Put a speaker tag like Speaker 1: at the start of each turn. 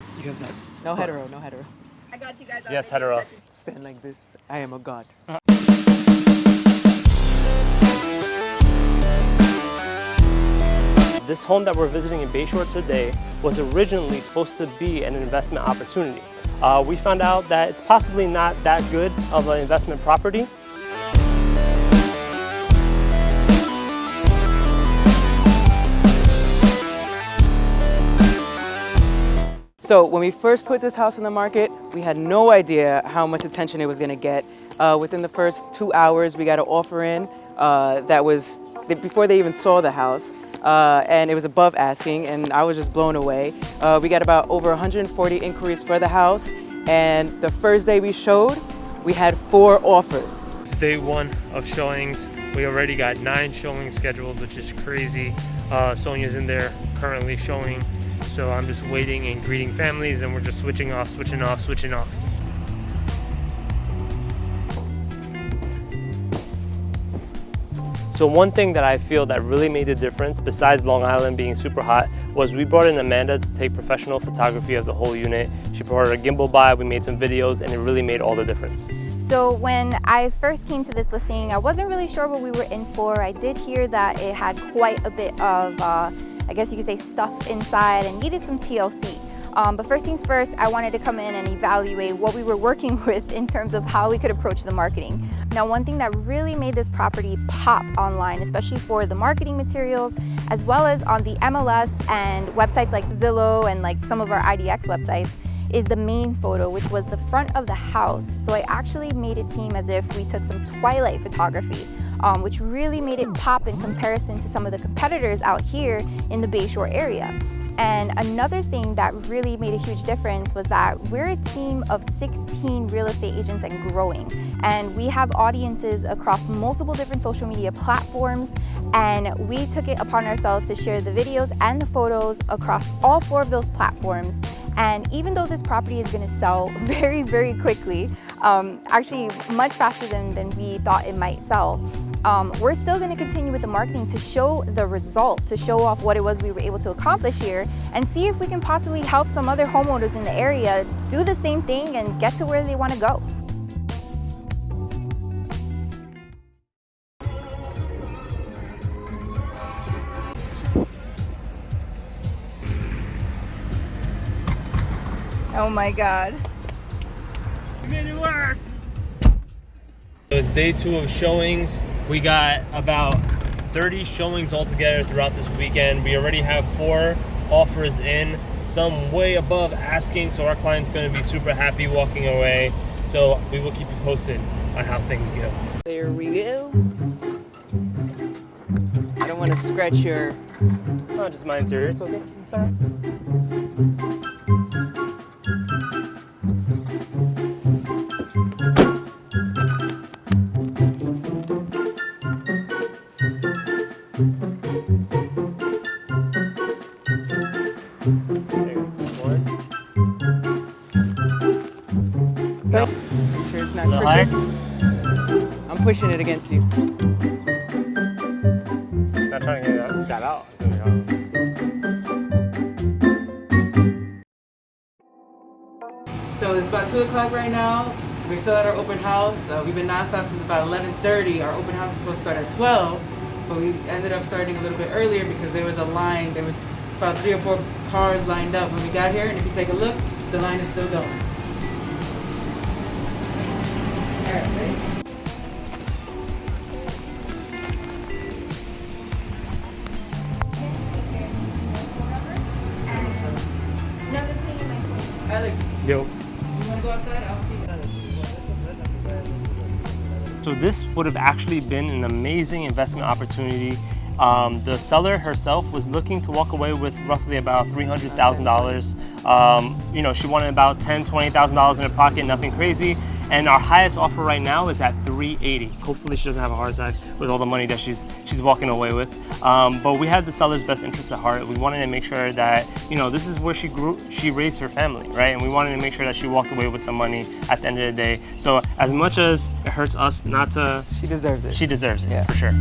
Speaker 1: You have that. No hetero, no hetero.
Speaker 2: I got you guys.
Speaker 3: Yes, hetero.
Speaker 1: Stand like this. I am a god.
Speaker 3: This home that we're visiting in Bayshore today was originally supposed to be an investment opportunity. We found out that it's possibly not that good of an investment property.
Speaker 1: So when we first put this house on the market, we had no idea how much attention it was going to get. Within the first 2 hours, we got an offer in that was before they even saw the house. And it was above asking, and I was just blown away. We got about over 140 inquiries for the house, and the first day we showed, we had 4 offers.
Speaker 3: It's day 1 of showings. We already got 9 showings scheduled, which is crazy. Sonia's in there currently showing, so I'm just waiting and greeting families, and we're just switching off, switching off, switching off. So one thing that I feel that really made the difference, besides Long Island being super hot, was we brought in Amanda to take professional photography of the whole unit. She brought her gimbal by, we made some videos, and it really made all the difference.
Speaker 2: So when I first came to this listing, I wasn't really sure what we were in for. I did hear that it had quite a bit of, I guess you could say, stuff inside and needed some TLC. But first things first, I wanted to come in and evaluate what we were working with in terms of how we could approach the marketing. Now, one thing that really made this property pop online, especially for the marketing materials, as well as on the MLS and websites like Zillow and like some of our IDX websites, is the main photo, which was the front of the house. So I actually made it seem as if we took some twilight photography, which really made it pop in comparison to some of the competitors out here in the Bayshore area. And another thing that really made a huge difference was that we're a team of 16 real estate agents and growing. And we have audiences across multiple different social media platforms. And we took it upon ourselves to share the videos and the photos across all 4 of those platforms. And even though this property is gonna sell very, very quickly, actually much faster than we thought it might sell, we're still going to continue with the marketing to show the result, to show off what it was we were able to accomplish here, and see if we can possibly help some other homeowners in the area do the same thing and get to where they want to go. Oh my God.
Speaker 3: We made it work! It's day 2 of showings. We got about 30 showings altogether throughout this weekend. We already have 4 offers in, some way above asking, so our client's going to be super happy walking away. So we will keep you posted on how things go.
Speaker 1: There we go. I don't want to scratch your...
Speaker 3: Oh, just my interior. It's okay. It's all right.
Speaker 1: Sure it's not
Speaker 3: A little higher?
Speaker 1: crooked? I'm pushing it against you.
Speaker 3: Not trying to get that out.
Speaker 1: So it's about 2 o'clock right now. We're still at our open house. We've been nonstop since about 11:30. Our open house is supposed to start at 12, but we ended up starting a little bit earlier because there was a line. There was about 3 or 4 cars lined up when we got here, and if you take a look, the line is still going. All right, ready? Alex,
Speaker 3: Yo.
Speaker 1: you want to go outside? I'll see you.
Speaker 3: So this would have actually been an amazing investment opportunity. The seller herself was looking to walk away with roughly about $300,000. You know, she wanted about $10,000, $20,000 in her pocket, nothing crazy. And our highest offer right now is at $380,000. Hopefully she doesn't have a heart attack with all the money that she's walking away with. But we had the seller's best interest at heart. We wanted to make sure that, you know, this is where she grew, she raised her family, right? And we wanted to make sure that she walked away with some money at the end of the day. So as much as it hurts us not to...
Speaker 1: She deserves it.
Speaker 3: She deserves it,
Speaker 1: yeah.
Speaker 3: For sure.